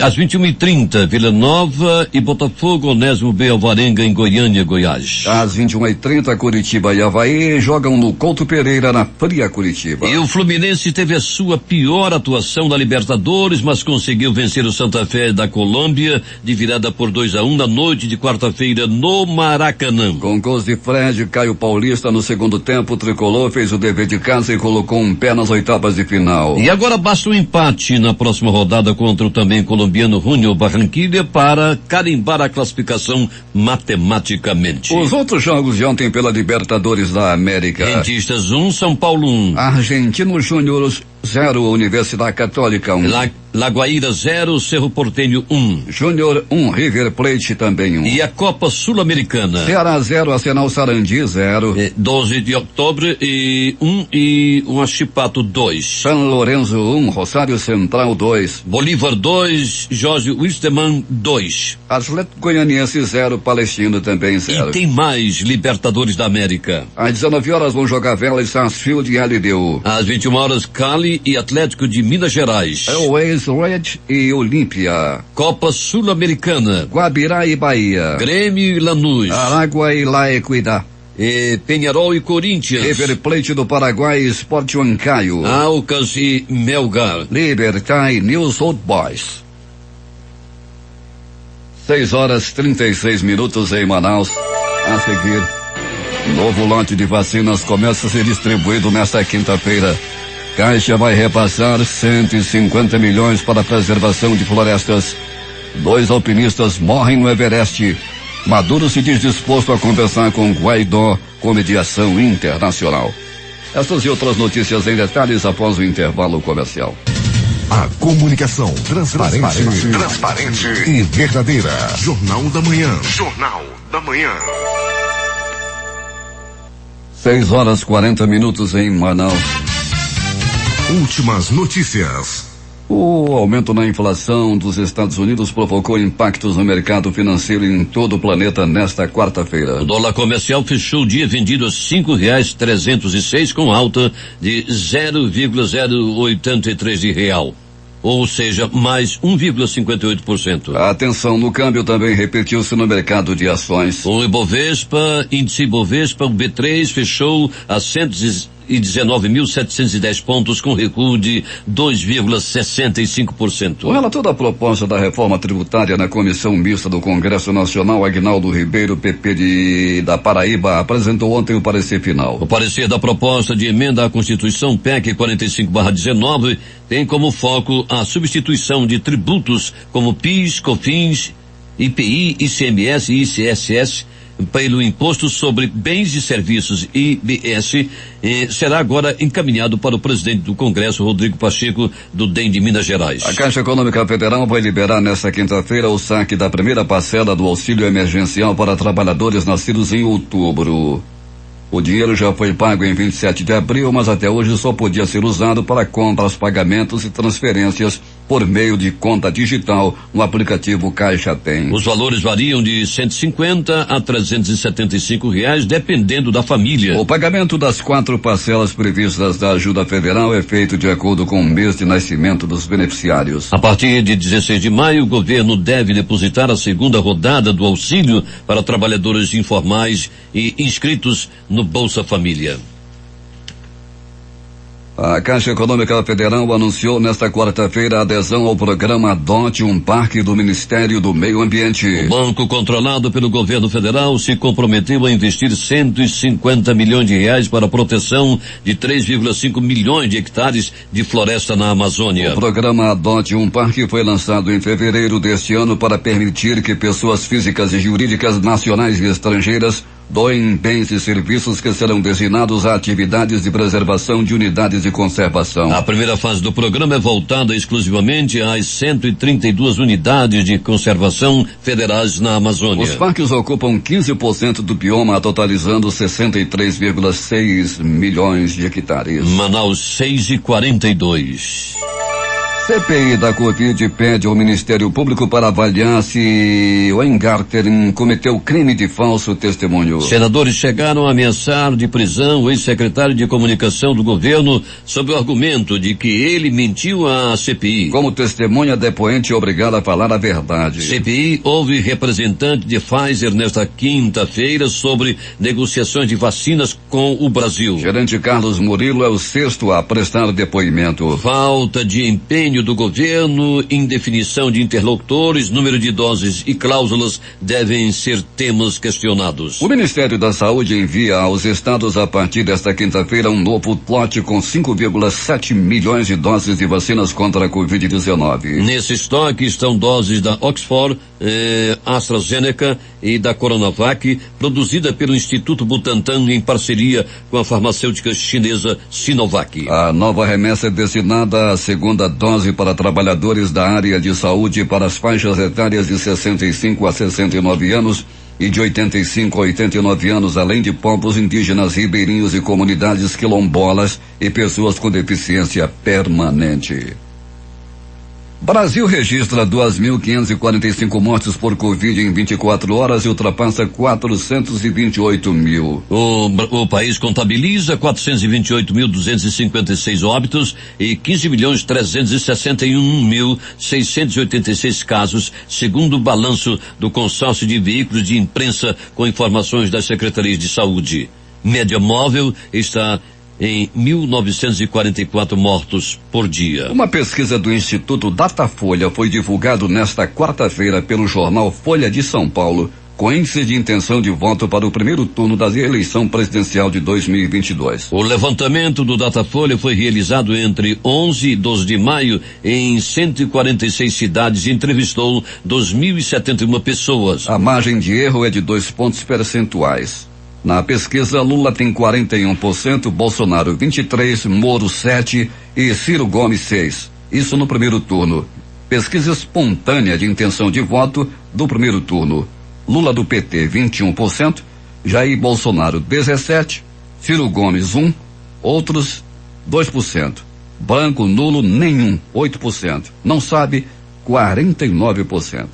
Às 21h30, Vila Nova e Botafogo, Onésimo B. Alvarenga, em Goiânia, Goiás. Às 21h30, Curitiba e Avaí jogam no Couto Pereira, na Fria Curitiba. E o Fluminense teve a sua pior atuação na Libertadores, mas conseguiu vencer o Santa Fé da Colômbia, de virada por 2-1 na noite de quarta-feira, no Maracanã. Com gols de Fred, Caio Paulista no segundo tempo, o tricolor fez o dever de casa e colocou um pé nas oitavas de final. E agora basta um empate na próxima rodada contra o também colombiano Junior Barranquilla para carimbar a classificação matematicamente. Os outros jogos de ontem pela Libertadores da América. Rentistas 1, São Paulo 1. Argentino Júnior 0, Universidade Católica 1. Lagoaíra 0, Cerro Porteño 1. Júnior 1, River Plate também 1. E a Copa Sul-Americana. Ceará 0, Arsenal Sarandi 0. 12 de outubro e 1 e um Achipato 2. São Lourenço 1, Rosário Central 2. Bolívar 2, Jorge Wilstermann 2. Atlético Goianiense 0, Palestino também 0. E tem mais Libertadores da América. Às 19 horas vão jogar Vélez, Sarsfield e LDU. Às 21 horas, Cali e Atlético de Minas Gerais. Always Red e Olímpia. Copa Sul-Americana. Guabirá e Bahia. Grêmio e Lanús. Aragua e La Equidad. E Peñarol e Corinthians. River Plate do Paraguai, Sport Huancayo. Aucas e Melgar. Libertad e News Old Boys. 6h36 em Manaus. A seguir, novo lote de vacinas começa a ser distribuído nesta quinta-feira. Caixa vai repassar 150 milhões para a preservação de florestas. 2 alpinistas morrem no Everest. Maduro se diz disposto a conversar com Guaidó com mediação internacional. Essas e outras notícias em detalhes após o intervalo comercial. A comunicação transparente e verdadeira. Jornal da Manhã. Jornal da Manhã. 6h40 em Manaus. Últimas notícias. O aumento na inflação dos Estados Unidos provocou impactos no mercado financeiro em todo o planeta nesta quarta-feira. O dólar comercial fechou o dia vendido a R$5,306 com alta de 0,083 de real. Ou seja, mais 1,58%. A atenção no câmbio também repetiu-se no mercado de ações. O Ibovespa, índice Ibovespa, o B3, fechou a 117 19.710 pontos, com recuo de 2,65%. O relator da proposta da reforma tributária na Comissão Mista do Congresso Nacional, Aguinaldo Ribeiro, PP da Paraíba, apresentou ontem o parecer final. O parecer da proposta de emenda à Constituição PEC 45/19 tem como foco a substituição de tributos como PIS, COFINS, IPI, ICMS e ICSS pelo Imposto sobre Bens e Serviços, IBS, será agora encaminhado para o presidente do Congresso, Rodrigo Pacheco, do DEM de Minas Gerais. A Caixa Econômica Federal vai liberar nesta quinta-feira o saque da primeira parcela do auxílio emergencial para trabalhadores nascidos em outubro. O dinheiro já foi pago em 27 de abril, mas até hoje só podia ser usado para compras, pagamentos e transferências por meio de conta digital no aplicativo Caixa Tem. Os valores variam de R$150 a R$375, dependendo da família. O pagamento das 4 parcelas previstas da ajuda federal é feito de acordo com o mês de nascimento dos beneficiários. A partir de 16 de maio, o governo deve depositar a segunda rodada do auxílio para trabalhadores informais e inscritos no Bolsa Família. A Caixa Econômica Federal anunciou nesta quarta-feira a adesão ao programa Adote um Parque do Ministério do Meio Ambiente. O banco controlado pelo governo federal se comprometeu a investir R$150 milhões para a proteção de 3,5 milhões de hectares de floresta na Amazônia. O programa Adote um Parque foi lançado em fevereiro deste ano para permitir que pessoas físicas e jurídicas nacionais e estrangeiras doem bens e serviços que serão destinados a atividades de preservação de unidades de conservação. A primeira fase do programa é voltada exclusivamente às 132 unidades de conservação federais na Amazônia. Os parques ocupam 15% do bioma, totalizando 63,6 milhões de hectares. Manaus 6:42. CPI da Covid pede ao Ministério Público para avaliar se o Weingarten cometeu crime de falso testemunho. Senadores chegaram a ameaçar de prisão o ex-secretário de Comunicação do governo sob o argumento de que ele mentiu à CPI. Como testemunha, depoente é obrigado a falar a verdade. CPI houve representante de Pfizer nesta quinta-feira sobre negociações de vacinas com o Brasil. Gerente Carlos Murilo é o 6º a prestar depoimento. Falta de empenho do governo, indefinição de interlocutores, número de doses e cláusulas devem ser temas questionados. O Ministério da Saúde envia aos estados a partir desta quinta-feira um novo lote com 5,7 milhões de doses de vacinas contra a Covid-19. Nesse estoque estão doses da Oxford, AstraZeneca e da Coronavac, produzida pelo Instituto Butantan em parceria com a farmacêutica chinesa Sinovac. A nova remessa é destinada à segunda dose para trabalhadores da área de saúde para as faixas etárias de 65 a 69 anos e de 85 a 89 anos, além de povos indígenas, ribeirinhos e comunidades quilombolas e pessoas com deficiência permanente. Brasil registra 2.545 mortes por Covid em 24 horas e ultrapassa 428 mil. O país contabiliza 428.256 óbitos e 15.361.686 casos, segundo o balanço do consórcio de veículos de imprensa com informações das secretarias de saúde. Média móvel está em 1.944 mortos por dia. Uma pesquisa do Instituto Datafolha foi divulgada nesta quarta-feira pelo jornal Folha de São Paulo, com índice de intenção de voto para o primeiro turno da eleição presidencial de 2022. O levantamento do Datafolha foi realizado entre 11 e 12 de maio em 146 cidades e entrevistou 2.071 pessoas. A margem de erro é de 2 pontos percentuais. Na pesquisa, Lula tem 41%, Bolsonaro 23%, Moro 7% e Ciro Gomes 6%. Isso no primeiro turno. Pesquisa espontânea de intenção de voto do primeiro turno. Lula do PT 21%, Jair Bolsonaro 17%, Ciro Gomes 1%, outros 2%. Branco, nulo, nenhum, 8%. Não sabe, 49%.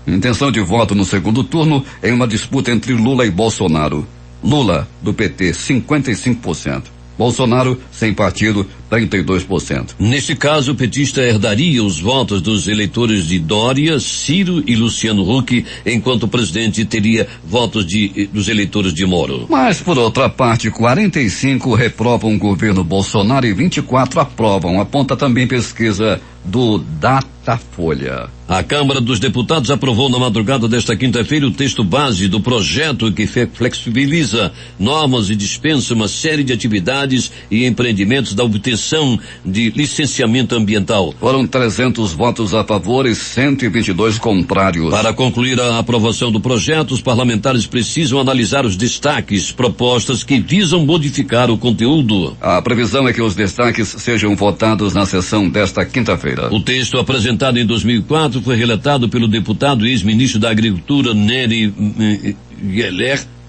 Intenção de voto no segundo turno em uma disputa entre Lula e Bolsonaro. Lula, do PT, 55%. Bolsonaro, sem partido, 32%. Nesse caso, o petista herdaria os votos dos eleitores de Dória, Ciro e Luciano Huck, enquanto o presidente teria votos dos eleitores de Moro. Mas, por outra parte, 45 reprovam o governo Bolsonaro e 24 aprovam, aponta também pesquisa do Datafolha. A Câmara dos Deputados aprovou na madrugada desta quinta-feira o texto base do projeto que flexibiliza normas e dispensa uma série de atividades e empreendimentos da obtenção de licenciamento ambiental. Foram 300 votos a favor e 122 contrários. Para concluir a aprovação do projeto, os parlamentares precisam analisar os destaques, propostas que visam modificar o conteúdo. A previsão é que os destaques sejam votados na sessão desta quinta-feira. O texto apresentado em 2004 foi relatado pelo deputado e ex-ministro da Agricultura Nery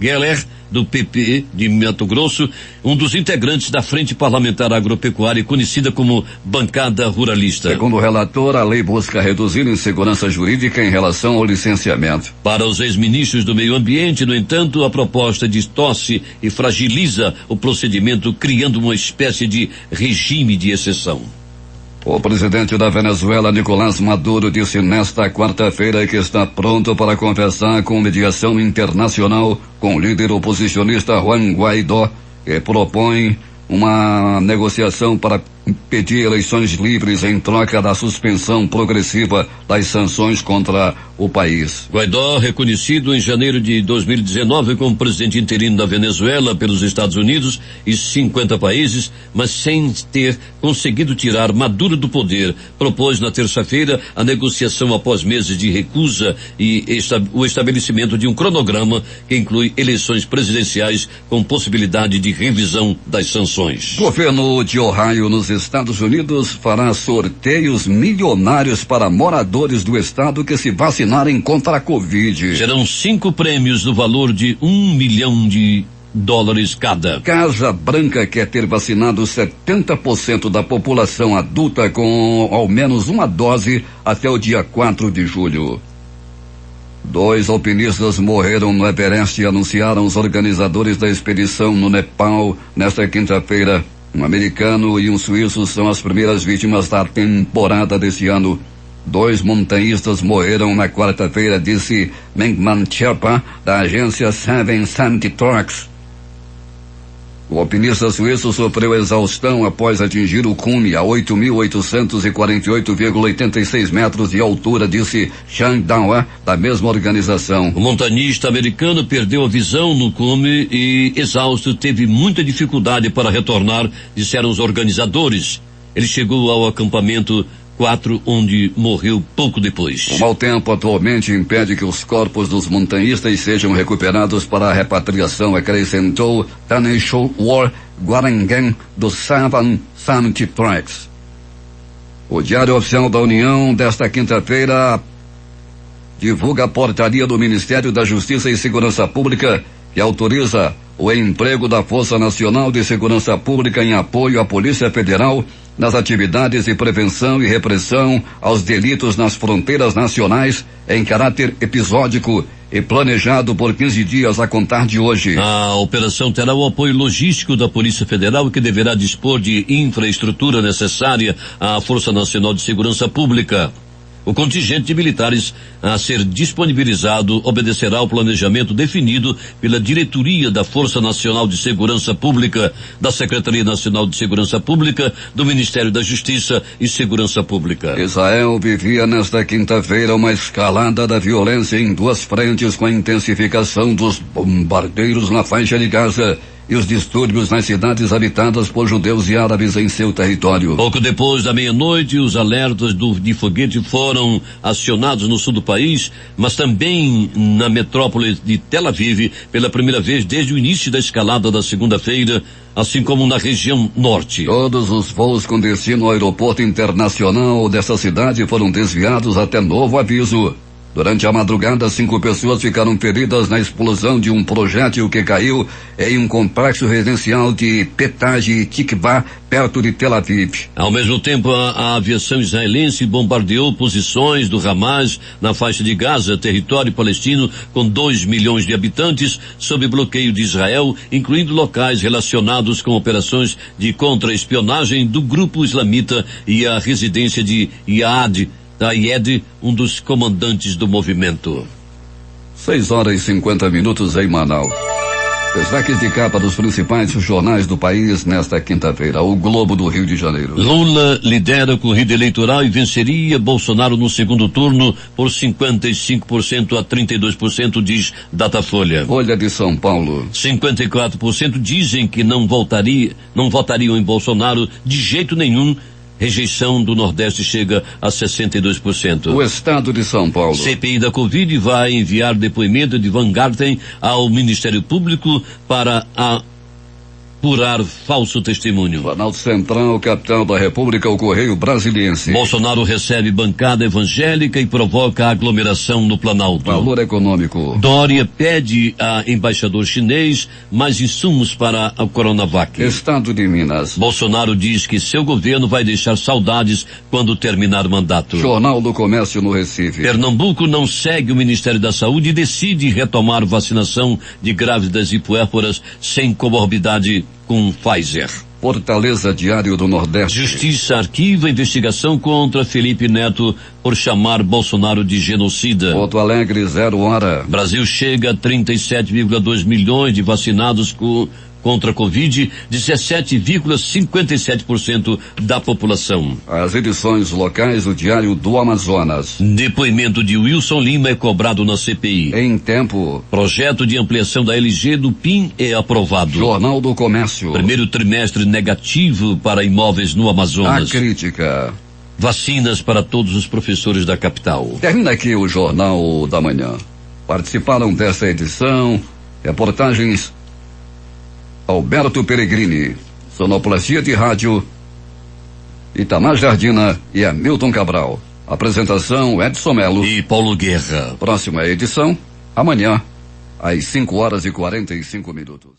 Geller, do PP de Mato Grosso, um dos integrantes da Frente Parlamentar Agropecuária, conhecida como Bancada Ruralista. Segundo o relator, a lei busca reduzir a insegurança jurídica em relação ao licenciamento. Para os ex-ministros do Meio Ambiente, no entanto, a proposta distorce e fragiliza o procedimento, criando uma espécie de regime de exceção. O presidente da Venezuela, Nicolás Maduro, disse nesta quarta-feira que está pronto para conversar com mediação internacional com o líder oposicionista Juan Guaidó, que propõe uma negociação para impedir eleições livres em troca da suspensão progressiva das sanções contra o país. Guaidó, reconhecido em janeiro de 2019 como presidente interino da Venezuela pelos Estados Unidos e 50 países, mas sem ter conseguido tirar Maduro do poder, propôs na terça-feira a negociação após meses de recusa e o estabelecimento de um cronograma que inclui eleições presidenciais com possibilidade de revisão das sanções. O governo de Ohio, nos Estados Unidos, fará sorteios milionários para moradores do estado que se vacinarem contra a Covid. Serão 5 prêmios no valor de $1 milhão cada. Casa Branca quer ter vacinado 70% da população adulta com ao menos uma dose até o dia 4 de julho. 2 alpinistas morreram no Everest, anunciaram os organizadores da expedição no Nepal nesta quinta-feira. Um americano e um suíço são as primeiras vítimas da temporada desse ano. 2 montanhistas morreram na quarta-feira, disse Mengman Sherpa, da agência 770 Trucks. O alpinista suíço sofreu exaustão após atingir o cume a 8.848,86 metros de altura, disse Shang Dawa, da mesma organização. O montanista americano perdeu a visão no cume e, exausto, teve muita dificuldade para retornar, disseram os organizadores. Ele chegou ao acampamento 4, onde morreu pouco depois. O mau tempo atualmente impede que os corpos dos montanhistas sejam recuperados para a repatriação, acrescentou Tanesho War Guarangan do 770 Trucks. O Diário Oficial da União desta quinta-feira divulga a portaria do Ministério da Justiça e Segurança Pública que autoriza o emprego da Força Nacional de Segurança Pública em apoio à Polícia Federal nas atividades de prevenção e repressão aos delitos nas fronteiras nacionais em caráter episódico e planejado por 15 dias a contar de hoje. A operação terá o apoio logístico da Polícia Federal, que deverá dispor de infraestrutura necessária à Força Nacional de Segurança Pública. O contingente de militares a ser disponibilizado obedecerá ao planejamento definido pela Diretoria da Força Nacional de Segurança Pública, da Secretaria Nacional de Segurança Pública, do Ministério da Justiça e Segurança Pública. Israel vivia nesta quinta-feira uma escalada da violência em 2 frentes, com a intensificação dos bombardeiros na faixa de Gaza e os distúrbios nas cidades habitadas por judeus e árabes em seu território. Pouco depois da meia-noite, os alertas de foguete foram acionados no sul do país, mas também na metrópole de Tel Aviv, pela primeira vez desde o início da escalada da segunda-feira, assim como na região norte. Todos os voos com destino ao aeroporto internacional dessa cidade foram desviados até novo aviso. Durante a madrugada, 5 pessoas ficaram feridas na explosão de um projétil que caiu em um complexo residencial de Petah Tikva, perto de Tel Aviv. Ao mesmo tempo, a aviação israelense bombardeou posições do Hamas na faixa de Gaza, território palestino com 2 milhões de habitantes, sob bloqueio de Israel, incluindo locais relacionados com operações de contra-espionagem do grupo islamita e a residência de Ayed, um dos comandantes do movimento. 6h50 em Manaus. Destaques de capa dos principais jornais do país nesta quinta-feira. O Globo do Rio de Janeiro. Lula lidera a corrida eleitoral e venceria Bolsonaro no segundo turno por 55% a 32%, diz Datafolha. Folha de São Paulo. 54% dizem que não votariam em Bolsonaro de jeito nenhum. Rejeição do Nordeste chega a 62%. O Estado de São Paulo. CPI da Covid vai enviar depoimento de Van Garten ao Ministério Público para apurar falso testemunho. Planalto Central, capital da República, o Correio Brasiliense. Bolsonaro recebe bancada evangélica e provoca aglomeração no Planalto. Valor econômico. Dória pede a embaixador chinês mais insumos para a Coronavac. Estado de Minas. Bolsonaro diz que seu governo vai deixar saudades quando terminar o mandato. Jornal do Comércio no Recife. Pernambuco não segue o Ministério da Saúde e decide retomar vacinação de grávidas e puérperas sem comorbidade com Pfizer. Fortaleza, Diário do Nordeste. Justiça arquiva investigação contra Felipe Neto por chamar Bolsonaro de genocida. Porto Alegre, 0h. Brasil chega a 37,2 milhões de vacinados contra a Covid, 17,57% da população. As edições locais do Diário do Amazonas. Depoimento de Wilson Lima é cobrado na CPI. Em tempo. Projeto de ampliação da LG do PIN é aprovado. Jornal do Comércio. Primeiro trimestre negativo para imóveis no Amazonas. A crítica. Vacinas para todos os professores da capital. Termina aqui o Jornal da Manhã. Participaram desta edição reportagens Alberto Peregrini, sonoplastia de rádio Itamar Jardina e Hamilton Cabral. Apresentação Edson Melo e Paulo Guerra. Próxima edição amanhã às 5h45.